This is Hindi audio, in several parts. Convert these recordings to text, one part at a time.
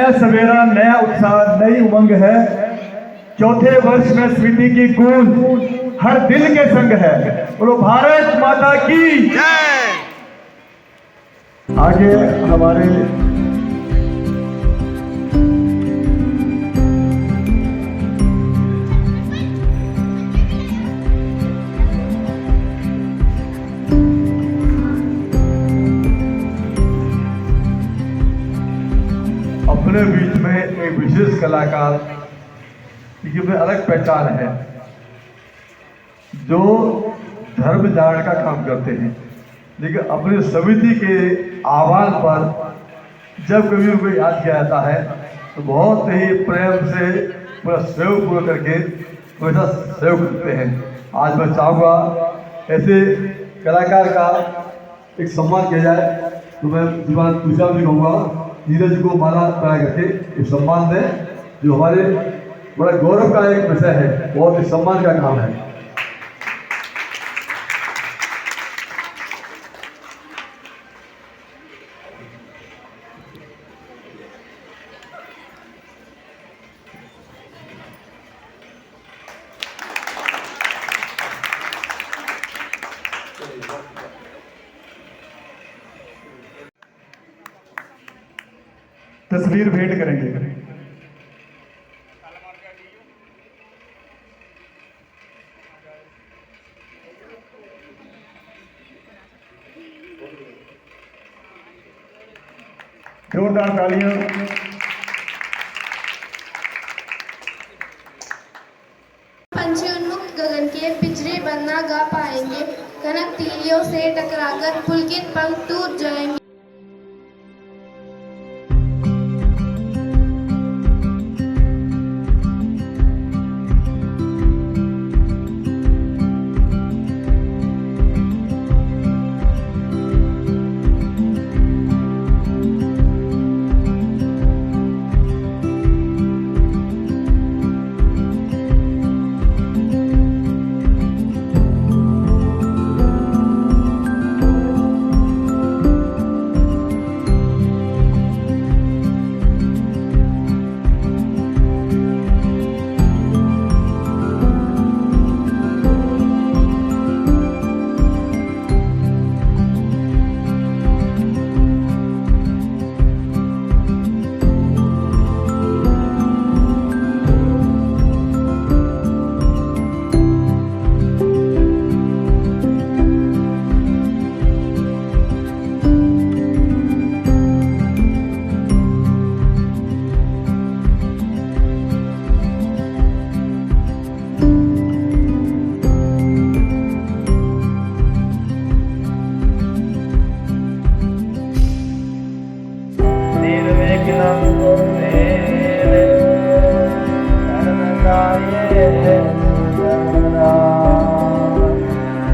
नया सवेरा, नया उत्साह, नई उमंग है। चौथे वर्ष में स्मृति की गूंज हर दिल के संग है। बोलो भारत माता की जय। आगे हमारे अपने बीच में एक विशेष कलाकार की अलग पहचान है, जो धर्म जागरण का काम करते हैं, लेकिन अपनी समिति के आह्वान पर जब कभी उनको याद किया जाता है तो बहुत ही प्रेम से पूरा सहयोग पूरा करके वैसा सहयोग करते हैं। आज मैं चाहूँगा ऐसे कलाकार का एक सम्मान किया जाए, तो मैं दीवान तुषार भी कहूँगा नीरज को माला पहना करके एक सम्मान दें, जो हमारे बड़ा गौरव का एक विषय है, बहुत ही सम्मान का काम है। तस्वीर भेंट करेंगे। जोरदार तालियां। पंछी उन्मुक्त गगन के पिंजरे बंद ना गा पाएंगे, कनक तीलियों से टकराकर पुलकित पंख टूट जाएंगे।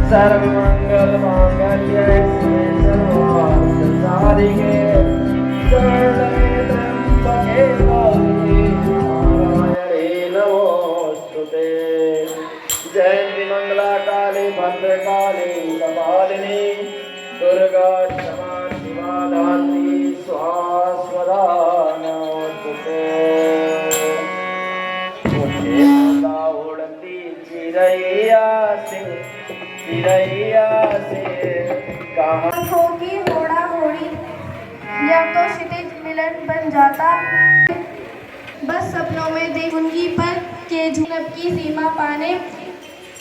सर्वमंगल मांगल्ये शिवे सर्वार्थ साधिके शरणे त्र्यंबके गौरी नारायणे नमोस्तुते। जयंती मंगला काली भद्रकाली कपालिनी दुर्गा क्षमा शिवा धात्री स्वाहा स्वधा नमोस्तुते। उड़ती चिड़ैया से कहाँ होगी होड़ा होड़ी, या तो क्षितिज मिलन बन जाता, बस सपनों में देख उनकी पर के झुनब की सीमा पाने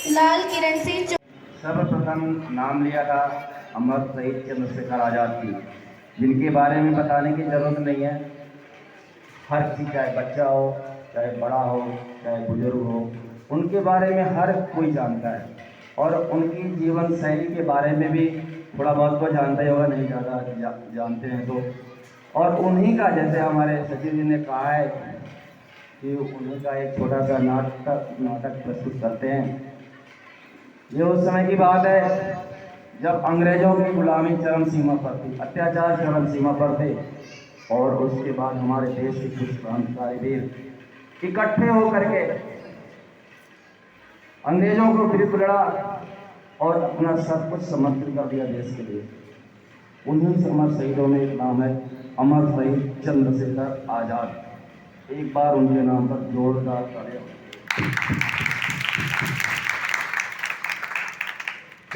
लाल किरण से। सर्वप्रथम नाम लिया था अमर शहीद चंद्रशेखर आज़ाद की, जिनके बारे में बताने की जरूरत नहीं है। हर किसी, चाहे बच्चा हो, चाहे बड़ा हो, चाहे बुजुर्ग हो, उनके बारे में हर कोई जानता है, और उनकी जीवन शैली के बारे में भी थोड़ा बहुत को जानता ही होगा, नहीं ज़्यादा जानते हैं तो। और उन्हीं का, जैसे हमारे सचिव जी ने कहा है कि उन्हीं का एक छोटा सा नाटक प्रस्तुत करते हैं। ये उस समय की बात है जब अंग्रेजों की गुलामी चरम सीमा पर थी, अत्याचार चरम सीमा पर थे, और उसके बाद हमारे देश के कुछ क्रांतिकारी वीर इकट्ठे होकर के अंग्रेजों को विरुद्ध लड़ा और अपना सब कुछ समर्पित कर दिया देश के लिए। उन्हीं से अमर शहीदों में एक नाम है अमर शहीद चंद्रशेखर आजाद। एक बार उनके नाम पर जोरदार तालियां।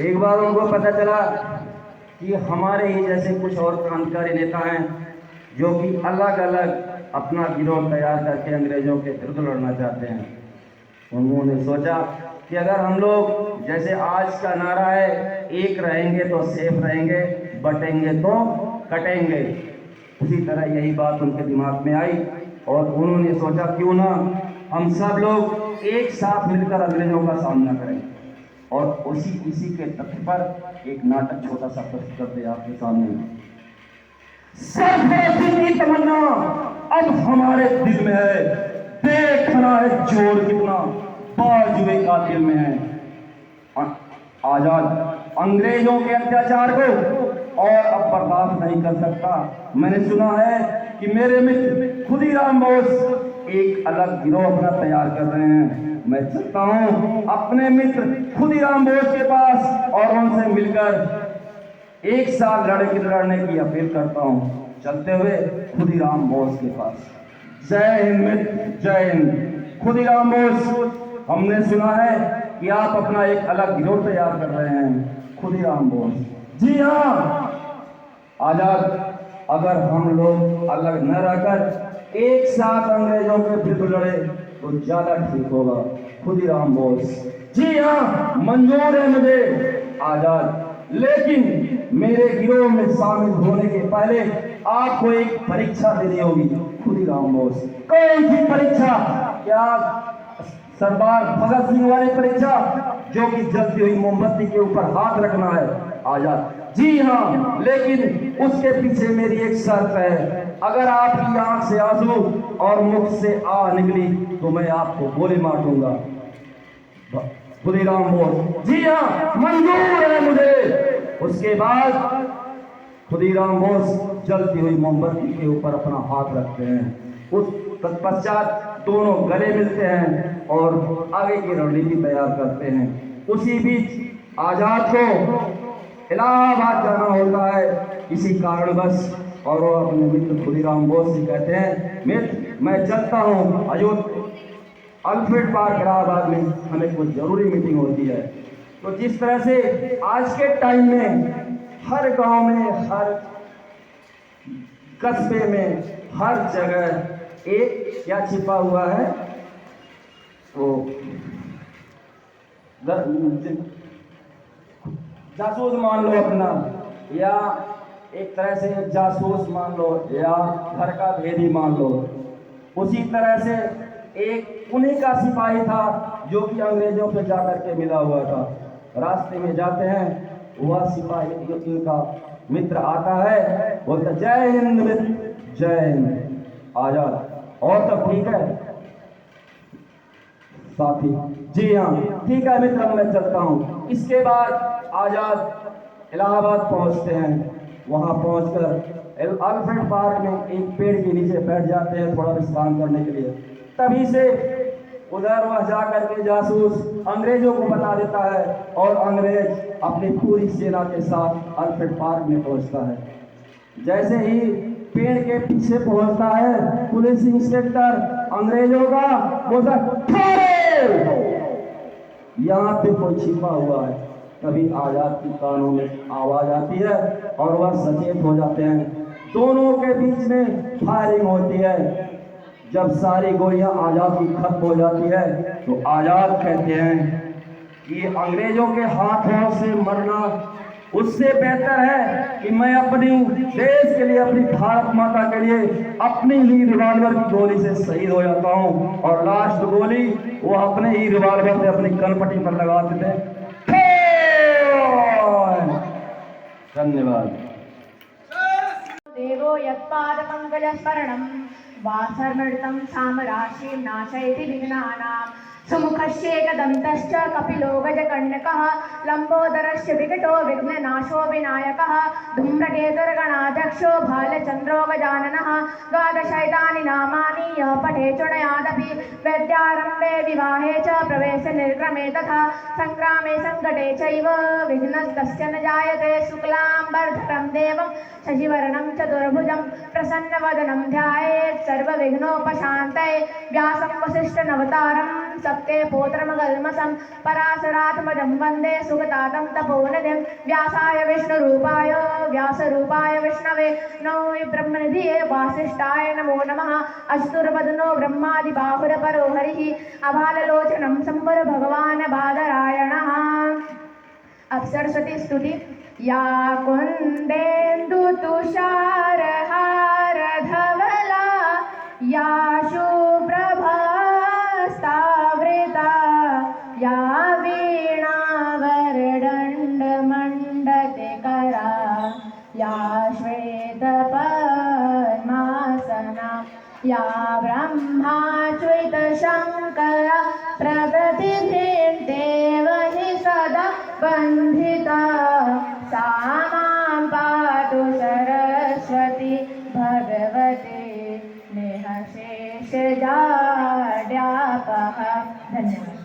एक बार उनको पता चला कि हमारे ही जैसे कुछ और क्रांतिकारी नेता हैं जो कि अलग अलग अपना गिरोह तैयार करके अंग्रेजों के विरुद्ध लड़ना चाहते हैं। उन्होंने सोचा कि अगर हम लोग जैसे आज का नारा है, एक रहेंगे तो सेफ रहेंगे, बटेंगे तो कटेंगे, उसी तरह यही बात उनके दिमाग में आई और उन्होंने सोचा क्यों ना हम सब लोग एक साथ मिलकर अंग्रेजों का सामना करें। और इसी के तथ्य पर एक नाटक छोटा सा प्रस्तुत करते हैं आपके सामने। सरफराज की तमन्ना अब हमारे दिल में है, देखना है जोर कितना बाजुए का दिल में है। आजाद अंग्रेजों के अत्याचार को और अब बर्दाश्त नहीं कर सकता। मैंने सुना है कि मेरे मित्र खुदीराम बोस एक अलग गिरोह अपना तैयार कर रहे हैं। मैं चलता हूँ अपने मित्र खुदीराम बोस के पास और उनसे मिलकर एक साथ लड़ने की अपील करता हूँ। चलते हुए खुदीराम बोस के पास। जय हिंद मित्र, जय हिंद। खुदीराम बोस, हमने सुना है कि आप अपना एक अलग गिरोह तैयार कर रहे हैं। खुदीराम बोस: जी हाँ आजाद, अगर हम लोग अलग न रहकर एक साथ अंग्रेजों के विरुद्ध लड़े तो ज्यादा ठीक होगा। खुदीराम बोस: जी हाँ मंजूर है मुझे आजाद, लेकिन मेरे गिरोह में शामिल होने के पहले आपको एक परीक्षा देनी होगी। खुदीराम बोस: कौन सी परीक्षा? क्या सरदार भगत सिंह वाली परीक्षा जो कि जलती हुई मोमबत्ती के ऊपर हाथ रखना है? आजाद: जी हाँ, लेकिन उसके पीछे मेरी एक शर्त है। अगर आपकी आंख से आंसू और मुख से आ निकली तो मैं आपको गोली मार दूंगा। खुदीराम बोस: जी हाँ मंजूर है मुझे। उसके बाद खुदीराम बोस जलती हुई मोमबत्ती के ऊपर अपना हाथ रखते हैं। उस तत्पश्चात दोनों गले मिलते हैं और आगे की रणनीति तैयार करते हैं। उसी बीच आजाद को इलाहाबाद जाना होता है इसी कारणवश, और वो अपने मित्र खुदीराम बोस से कहते हैं, मित्र मैं चलता हूँ अयोध्या अल्फ्रेड पार्क इलाहाबाद में, हमें कुछ जरूरी मीटिंग होती है। तो जिस तरह से आज के टाइम में हर गांव में, हर कस्बे में, हर जगह एक क्या छिपा हुआ है, वो जासूस मान लो अपना, या एक तरह से जासूस मान लो, या घर का भेदी मान लो। उसी तरह से एक उन्हीं का सिपाही था जो कि अंग्रेजों पे जाकर के मिला हुआ था। रास्ते में जाते हैं, वह सिपाही इनका मित्र आता है, बोलता जय हिंद मित्र, जय हिंद आजाद। और तब ठीक है साथी? जी हाँ ठीक है मित्र, मैं चलता हूँ। इसके बाद आजाद इलाहाबाद पहुंचते हैं। वहां पहुंचकर अल्फ्रेड पार्क में एक पेड़ के नीचे बैठ जाते हैं थोड़ा विश्राम करने के लिए। तभी से उधर वह जाकर के जासूस अंग्रेजों को बता देता है और अंग्रेज अपनी पूरी सेना के साथ अल्फ्रेड पार्क में पहुंचता है। जैसे ही पेड़ के पीछे पहुंचता है, पुलिस इंस्पेक्टर अंग्रेजों का बोलता यहाँ पे कोई छिपा हुआ है। तभी आजाद की कानों में आवाज आती है और वह सचेत हो जाते हैं। दोनों के बीच में फायरिंग होती है। जब सारी गोलियां आजाद की खत्म हो जाती है तो आजाद कहते हैं कि अंग्रेजों के हाथों से मरना उससे बेहतर है कि मैं अपनी देश के लिए, अपनी भारत माता के लिए अपनी ही रिवॉल्वर की गोली से शहीद हो जाता हूँ। और लास्ट गोली वो अपने ही रिवॉल्वर से अपनी कनपटी पर लगाते थे। धन्यवाद। देवो यत्पादपङ्कजस्मरणं वासर्मृतं सामराशिं नाशयति विघ्नानां सुमुखस्येकदन्तश्च कपिलो गजकर्णकः लम्बोदरस्य विकटो विघ्ननाशो विनायकः धूम्रकेतुर्गणाध्यक्षो भालचन्द्रो गजाननः द्वादशैतानि नामानि य पठे चुणयादपि वैद्यारम्भे विवाहे च प्रवेशे निर्गमे तथा सङ्ग्रामे सङ्कटे चैव विघ्नस्तस्य न जायते शुक्लाम्बरधरं देवं शशिवर्णं चतुर्भुजं प्रसन्नवदनं ध्यायेत् सर्वविघ्नोपशान्तये व्यासं वसिष्ठनवतारं सप्ते पौत्रमगल्मषं पराशरात्मजं वन्दे सुगतातं तपोनिधिं व्यासाय विष्णुरूपाय व्यासरूपाय विष्णवे नमो ब्रह्मनिधिये वासिष्ठाय नमो नमः अस्तुर्वदनो ब्रह्मादिबाहुरपरो हरिः अभाललोचनं शम्बर भगवान् बादरायणः अप्सरस्वती स्तुति या कुन्देन्दु तुषारहार धवला या शुप्रभा स्थावृता या वीणावरदण्डमण्डतिकरा या श्वेतपद्मासना या ब्रह्माच्युतशङ्करा प्रगतिभिर्देव हि सदा बन्धिता सा मां पातु सरस्वती भगवती नेहशेषजाड्यापः धन्यवाद।